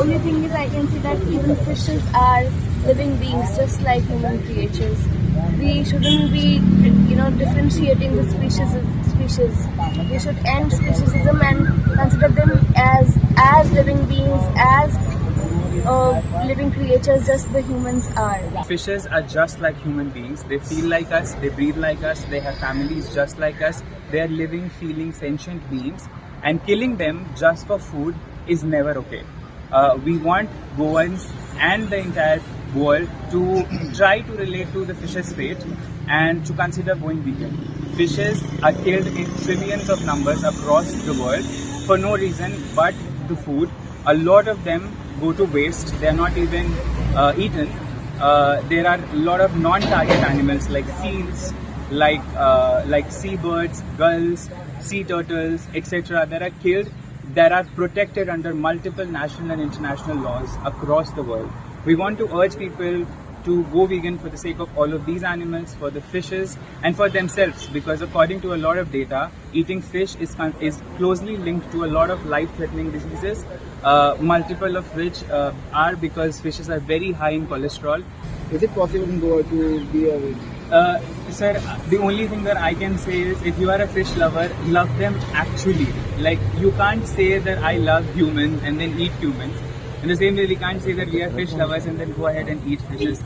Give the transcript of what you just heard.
only thing is I can see that even fishes are living beings just like human creatures. We shouldn't be, differentiating the species. We should end speciesism and consider them as living beings, as living creatures, just the humans are. Fishes are just like human beings. They feel like us, they breathe like us, they have families just like us. They are living, feeling, sentient beings. And killing them just for food is never okay. We want Goans and the entire world to try to relate to the fish's fate and to consider going vegan. Fishes are killed in trillions of numbers across the world for no reason but to food. A lot of them go to waste. They are not even eaten. There are a lot of non-target animals like seals, like seabirds, gulls, sea turtles, etc. that are killed, that are protected under multiple national and international laws across the world. We want to urge people to go vegan for the sake of all of these animals, for the fishes and for themselves, because according to a lot of data, eating fish is closely linked to a lot of life-threatening diseases, multiple of which are because fishes are very high in cholesterol. Is it possible in Goa to be a veg? Sir, the only thing that I can say is if you are a fish lover, love them actually. Like, you can't say that I love humans and then eat humans. In the same way, we can't say that we are fish lovers and then go ahead and eat fishes.